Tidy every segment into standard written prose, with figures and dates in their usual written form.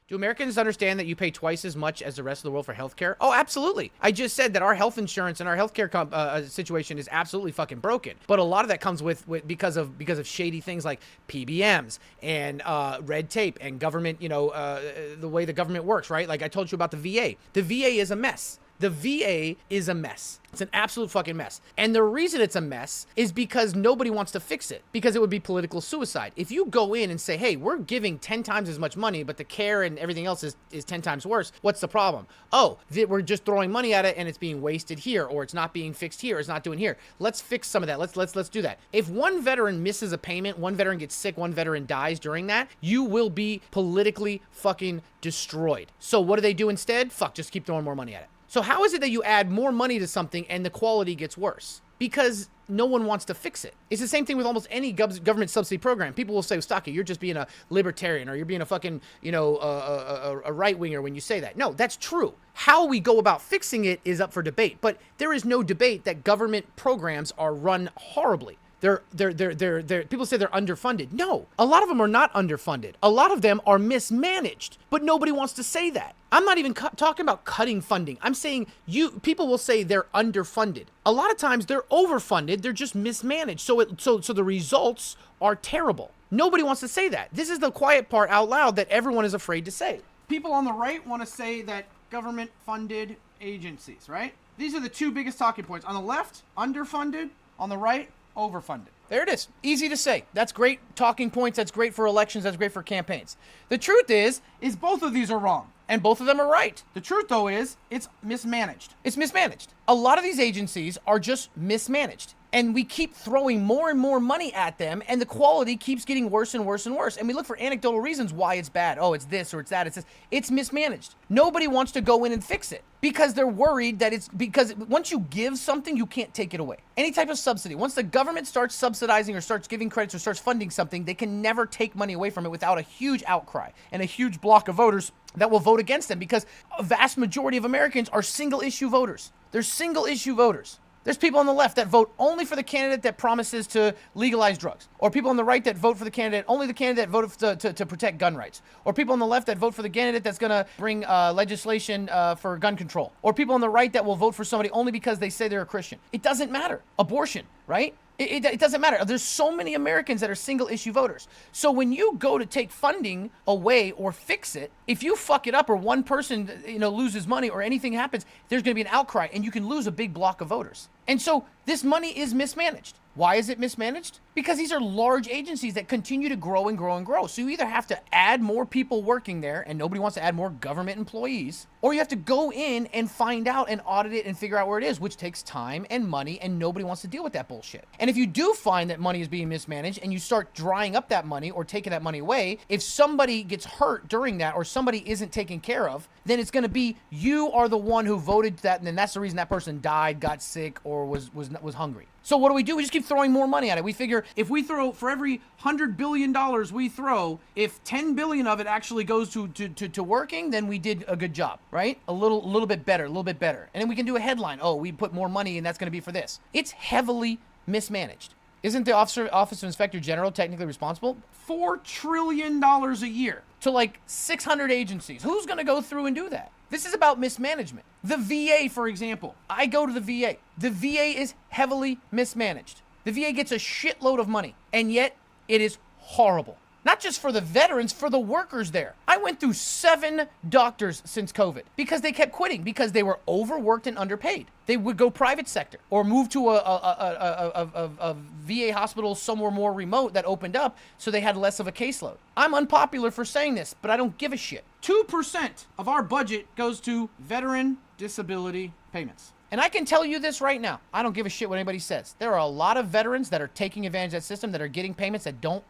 Do Americans understand that you pay twice as much as the rest of the world for healthcare? Oh, absolutely. I just said that our health insurance and our healthcare situation is absolutely fucking broken. But a lot of that comes with because of shady things like PBMs and red tape and government, the way the government works, right? Like I told you about the VA. The VA is a mess. The VA is a mess. It's an absolute fucking mess. And the reason it's a mess is because nobody wants to fix it, because it would be political suicide. If you go in and say, hey, we're giving 10 times as much money, but the care and everything else is 10 times worse, what's the problem? Oh, we're just throwing money at it and it's being wasted here, or it's not being fixed here, or it's not doing here. Let's fix some of that. Let's do that. If one veteran misses a payment, one veteran gets sick, one veteran dies during that, you will be politically fucking destroyed. So what do they do instead? Fuck, just keep throwing more money at it. So how is it that you add more money to something and the quality gets worse? Because no one wants to fix it. It's the same thing with almost any government subsidy program. People will say, Stocky, you're just being a libertarian, or you're being a fucking, a right-winger when you say that. No, that's true. How we go about fixing it is up for debate. But there is no debate that government programs are run horribly. People say they're underfunded. No, a lot of them are not underfunded. A lot of them are mismanaged, but nobody wants to say that. I'm not even talking about cutting funding. I'm saying people will say they're underfunded. A lot of times they're overfunded. They're just mismanaged. So the results are terrible. Nobody wants to say that. This is the quiet part out loud that everyone is afraid to say. People on the right want to say that government funded agencies, right? These are the two biggest talking points. On the left, underfunded. On the right, overfunded. There it is. Easy to say. That's great talking points. That's great for elections. That's great for campaigns. The truth is both of these are wrong. And both of them are right. The truth, though, is it's mismanaged. It's mismanaged. A lot of these agencies are just mismanaged. And we keep throwing more and more money at them, and the quality keeps getting worse and worse and worse. And we look for anecdotal reasons why it's bad. Oh, it's this or it's that. It's this. It's mismanaged. Nobody wants to go in and fix it because they're worried that because once you give something, you can't take it away. Any type of subsidy. Once the government starts subsidizing or starts giving credits or starts funding something, they can never take money away from it without a huge outcry and a huge block of voters that will vote against them, because a vast majority of Americans are single issue voters. They're single issue voters. There's people on the left that vote only for the candidate that promises to legalize drugs. Or people on the right that vote for only the candidate that voted to protect gun rights. Or people on the left that vote for the candidate that's going to bring legislation for gun control. Or people on the right that will vote for somebody only because they say they're a Christian. It doesn't matter. Abortion, right? It doesn't matter. There's so many Americans that are single issue voters. So when you go to take funding away or fix it, if you fuck it up or one person, loses money or anything happens, there's going to be an outcry and you can lose a big block of voters. And so this money is mismanaged. Why is it mismanaged? Because these are large agencies that continue to grow and grow and grow. So you either have to add more people working there, and nobody wants to add more government employees, or you have to go in and find out and audit it and figure out where it is, which takes time and money, and nobody wants to deal with that bullshit. And if you do find that money is being mismanaged and you start drying up that money or taking that money away, if somebody gets hurt during that or somebody isn't taken care of, then it's going to be you are the one who voted that, and then that's the reason that person died, got sick, or was hungry. So what do? We just keep throwing more money at it. We figure if we throw, for every $100 billion we throw, if 10 billion of it actually goes to working, then we did a good job, right? A little bit better. And then we can do a headline. Oh, we put more money and that's going to be for this. It's heavily mismanaged. Isn't the Office of Inspector General technically responsible? $4 trillion a year to like 600 agencies. Who's going to go through and do that? This is about mismanagement. The VA, for example. I go to the VA. The VA is heavily mismanaged. The VA gets a shitload of money, and yet it is horrible. Not just for the veterans, for the workers there. I went through 7 doctors since COVID because they kept quitting because they were overworked and underpaid. They would go private sector or move to a VA hospital somewhere more remote that opened up so they had less of a caseload. I'm unpopular for saying this, but I don't give a shit. 2% of our budget goes to veteran disability payments. And I can tell you this right now. I don't give a shit what anybody says. There are a lot of veterans that are taking advantage of that system that are getting payments that don't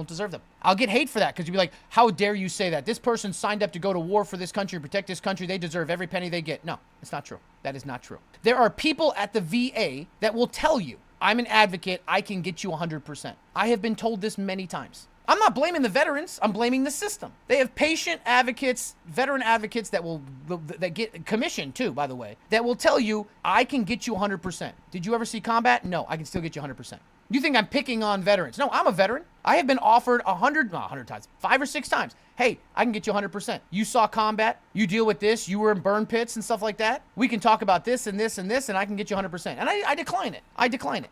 deserve them. I'll get hate for that because you'll be like, how dare you say that? This person signed up to go to war for this country and protect this country. They deserve every penny they get. No, it's not true. That is not true. There are people at the VA that will tell you, I'm an advocate. I can get you 100%. I have been told this many times. I'm not blaming the veterans. I'm blaming the system. They have patient advocates, veteran advocates that get commissioned too, by the way, that will tell you, I can get you 100%. Did you ever see combat? No, I can still get you 100%. You think I'm picking on veterans? No, I'm a veteran. I have been offered 100 times, 5 or 6 times. hey, I can get you 100%. You saw combat, you deal with this, you were in burn pits and stuff like that. We can talk about this and this and this, and I can get you 100%. And I decline it. I decline it.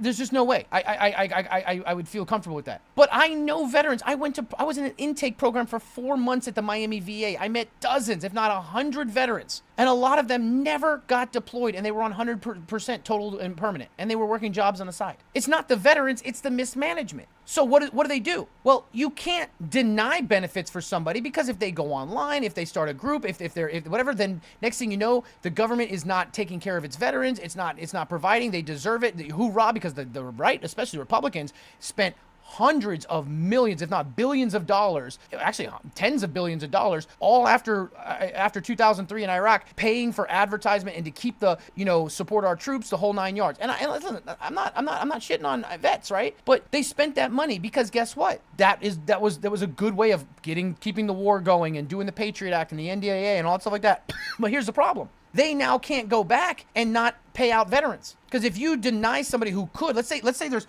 There's just no way I would feel comfortable with that. But I know veterans. I was in an intake program for 4 months at the Miami VA. I met dozens, if not 100 veterans. And a lot of them never got deployed, and they were on 100% total and permanent, and they were working jobs on the side. It's not the veterans, it's the mismanagement. So what do they do? Well, you can't deny benefits for somebody, because if they go online, if they start a group, if whatever, then next thing you know, the government is not taking care of its veterans. It's not providing. They deserve it. Hoorah, because the right, especially Republicans, spent hundreds of millions, if not billions of dollars, actually tens of billions of dollars, all after 2003 in Iraq, paying for advertisement and to keep the, support our troops, the whole 9 yards. And listen, I'm not shitting on vets, right? But they spent that money because guess what? That was a good way of keeping the war going and doing the Patriot Act and the NDAA and all that stuff like that. But here's the problem. They now can't go back and not pay out veterans. Because if you deny somebody who could, let's say there's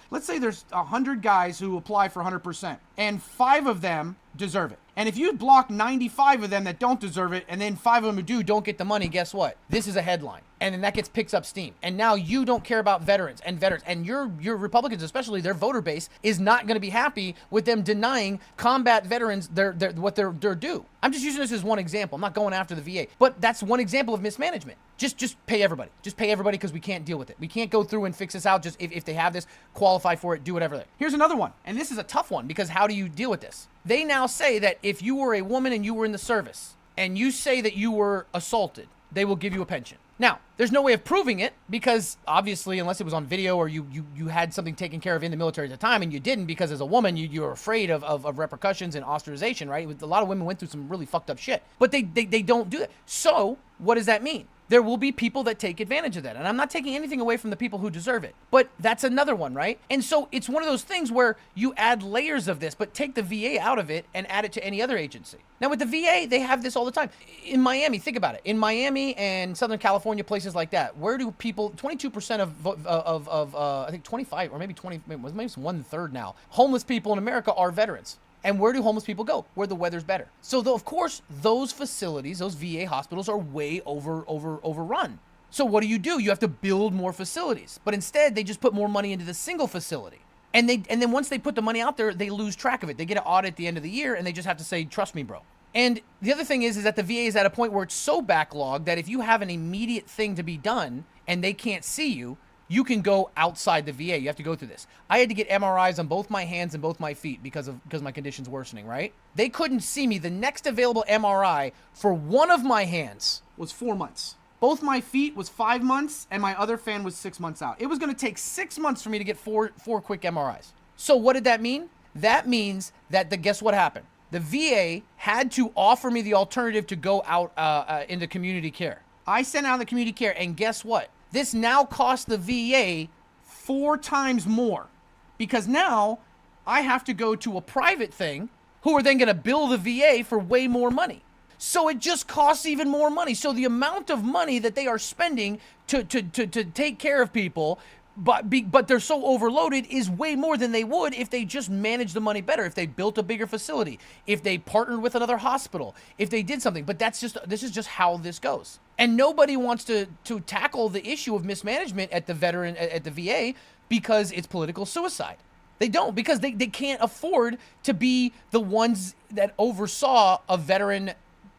100 guys who apply for 100%, and 5 of them deserve it. And if you block 95 of them that don't deserve it, and then 5 of them who don't get the money, guess what? This is a headline. And then that picks up steam. And now you don't care about veterans. And your Republicans, especially their voter base, is not going to be happy with them denying combat veterans what they're due. I'm just using this as one example. I'm not going after the VA. But that's one example of mismanagement. Just pay everybody. Just pay everybody, because we can't deal with it. We can't go through and fix this out. Just if they have this, qualify for it, do whatever. Here's another one. And this is a tough one, because how do you deal with this? They now say that if you were a woman and you were in the service and you say that you were assaulted, they will give you a pension. Now, there's no way of proving it, because obviously, unless it was on video or you had something taken care of in the military at the time, and you didn't, because as a woman, you were afraid of repercussions and ostracization, right? A lot of women went through some really fucked up shit, but they don't do that. So what does that mean? There will be people that take advantage of that. And I'm not taking anything away from the people who deserve it. But that's another one, right? And so it's one of those things where you add layers of this, but take the VA out of it and add it to any other agency. Now, with the VA, they have this all the time. In Miami, think about it. In Miami and Southern California, places like that, where do people, 22% of I think 25, or maybe 20, maybe it's 1/3 now, homeless people in America are veterans. And where do homeless people go? Where the weather's better. So, of course, those facilities, those VA hospitals, are way overrun. So what do? You have to build more facilities. But instead, they just put more money into the single facility. And then once they put the money out there, they lose track of it. They get an audit at the end of the year, and they just have to say, trust me, bro. And the other thing is that the VA is at a point where it's so backlogged that if you have an immediate thing to be done and they can't see you, you can go outside the VA. You have to go through this. I had to get MRIs on both my hands and both my feet because my condition's worsening, right? They couldn't see me. The next available MRI for one of my hands was 4 months. Both my feet was 5 months, and my other fan was 6 months out. It was going to take 6 months for me to get four quick MRIs. So what did that mean? That means that guess what happened? The VA had to offer me the alternative to go out into community care. I sent out the community care, and guess what? This now costs the VA 4 times more, because now I have to go to a private thing who are then going to bill the VA for way more money. So it just costs even more money. So the amount of money that they are spending to take care of people, but they're so overloaded, is way more than they would if they just managed the money better, if they built a bigger facility, if they partnered with another hospital, if they did something. But this is just how this goes. And nobody wants to tackle the issue of mismanagement at the VA because it's political suicide. They don't, because they can't afford to be the ones that oversaw a veteran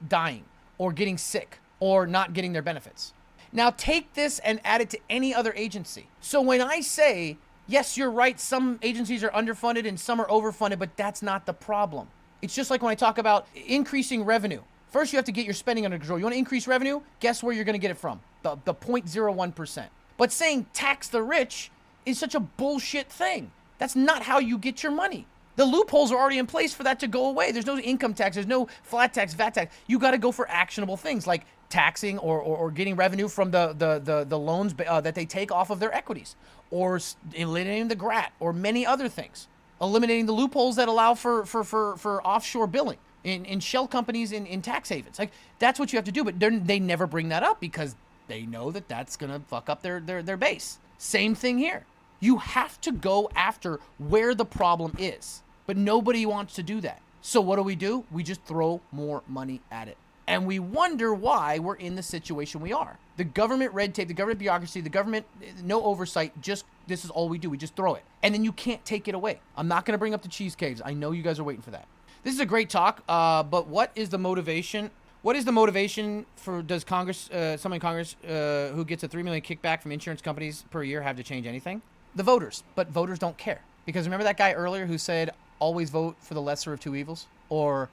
dying or getting sick or not getting their benefits. Now take this and add it to any other agency. So when I say, yes, you're right, some agencies are underfunded and some are overfunded, but that's not the problem. It's just like when I talk about increasing revenue. First, you have to get your spending under control. You want to increase revenue? Guess where you're going to get it from? The 0.01%. But saying tax the rich is such a bullshit thing. That's not how you get your money. The loopholes are already in place for that to go away. There's no income tax. There's no flat tax, VAT tax. You got to go for actionable things like taxing or getting revenue from the loans that they take off of their equities, or eliminating the GRAT, or many other things. Eliminating the loopholes that allow for offshore billing in shell companies in tax havens. Like, that's what you have to do, but they never bring that up because they know that that's going to fuck up their base. Same thing here. You have to go after where the problem is, but nobody wants to do that. So what do? We just throw more money at it. And we wonder why we're in the situation we are. The government red tape, the government bureaucracy, the government, no oversight, just this is all we do. We just throw it. And then you can't take it away. I'm not going to bring up the cheese caves. I know you guys are waiting for that. This is a great talk, but what is the motivation? What is the motivation for, does Congress, someone in Congress who gets a $3 million kickback from insurance companies per year have to change anything? The voters. But voters don't care. Because remember that guy earlier who said, always vote for the lesser of two evils? Or,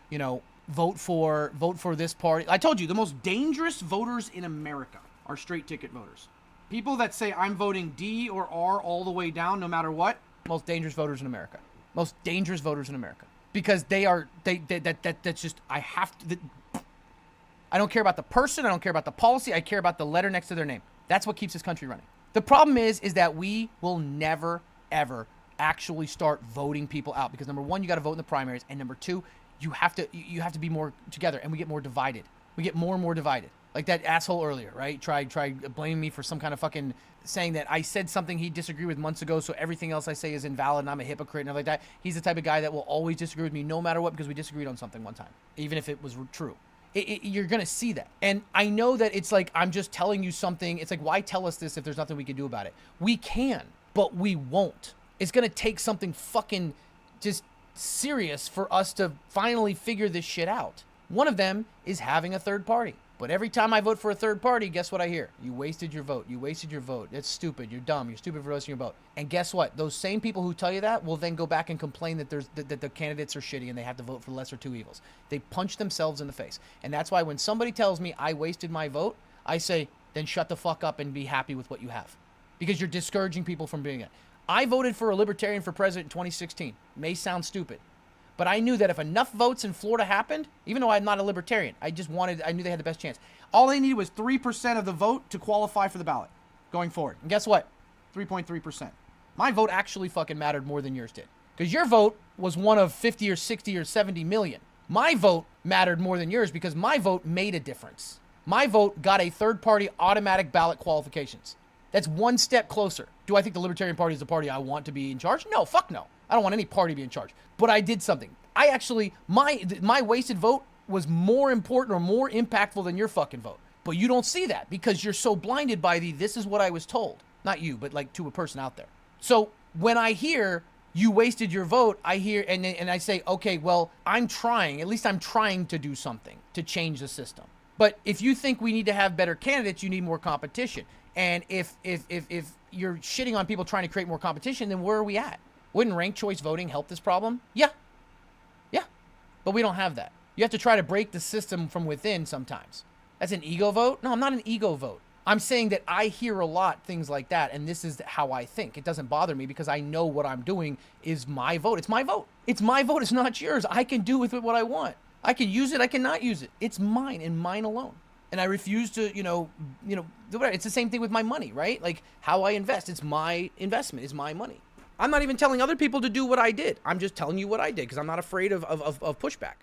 vote for this party. I told you, the most dangerous voters in America are straight ticket voters. People that say, I'm voting D or R all the way down, no matter what, most dangerous voters in America. Most dangerous voters in America. Because that's just, I don't care about the person, I don't care about the policy, I care about the letter next to their name. That's what keeps this country running. The problem is that we will never, ever actually start voting people out. Because number one, you got to vote in the primaries. And number two, you have to be more together, and we get more divided. We get more and more divided. Like that asshole earlier, right? Tried blaming me for some kind of fucking saying that I said something he disagreed with months ago, so everything else I say is invalid and I'm a hypocrite and everything like that. He's the type of guy that will always disagree with me no matter what because we disagreed on something one time, even if it was true. You're going to see that. And I know that it's like I'm just telling you something. It's like, why tell us this if there's nothing we can do about it? We can, but we won't. It's going to take something fucking just serious for us to finally figure this shit out. One of them is having a third party. But every time I vote for a third party, guess what I hear? You wasted your vote. You wasted your vote. It's stupid. You're dumb. You're stupid for wasting your vote. And guess what? Those same people who tell you that will then go back and complain that that the candidates are shitty and they have to vote for the lesser two evils. They punch themselves in the face. And that's why when somebody tells me I wasted my vote, I say, then shut the fuck up and be happy with what you have. Because you're discouraging people from doing it. I voted for a libertarian for president in 2016. May sound stupid. But I knew that if enough votes in Florida happened, even though I'm not a libertarian, I knew they had the best chance. All they needed was 3% of the vote to qualify for the ballot going forward. And guess what? 3.3%. My vote actually fucking mattered more than yours did. Because your vote was one of 50 or 60 or 70 million. My vote mattered more than yours because my vote made a difference. My vote got a third-party automatic ballot qualifications. That's one step closer. Do I think the Libertarian Party is the party I want to be in charge? No, fuck no. I don't want any party to be in charge. But I did something. I actually, my wasted vote was more important or more impactful than your fucking vote. But you don't see that because you're so blinded by this is what I was told. Not you, but like to a person out there. So when I hear you wasted your vote, I hear, and I say, okay, well, at least I'm trying to do something to change the system. But if you think we need to have better candidates, you need more competition. And if you're shitting on people trying to create more competition, then where are we at? Wouldn't ranked choice voting help this problem? Yeah. But we don't have that. You have to try to break the system from within sometimes. That's an ego vote? No, I'm not an ego vote. I'm saying that I hear a lot things like that, and this is how I think. It doesn't bother me because I know what I'm doing is my vote. It's my vote. It's my vote. It's not yours. I can do with it what I want. I can use it. I cannot use it. It's mine and mine alone. And I refuse to, it's the same thing with my money, right? Like how I invest. It's my investment. It's my money. I'm not even telling other people to do what I did. I'm just telling you what I did because I'm not afraid of pushback.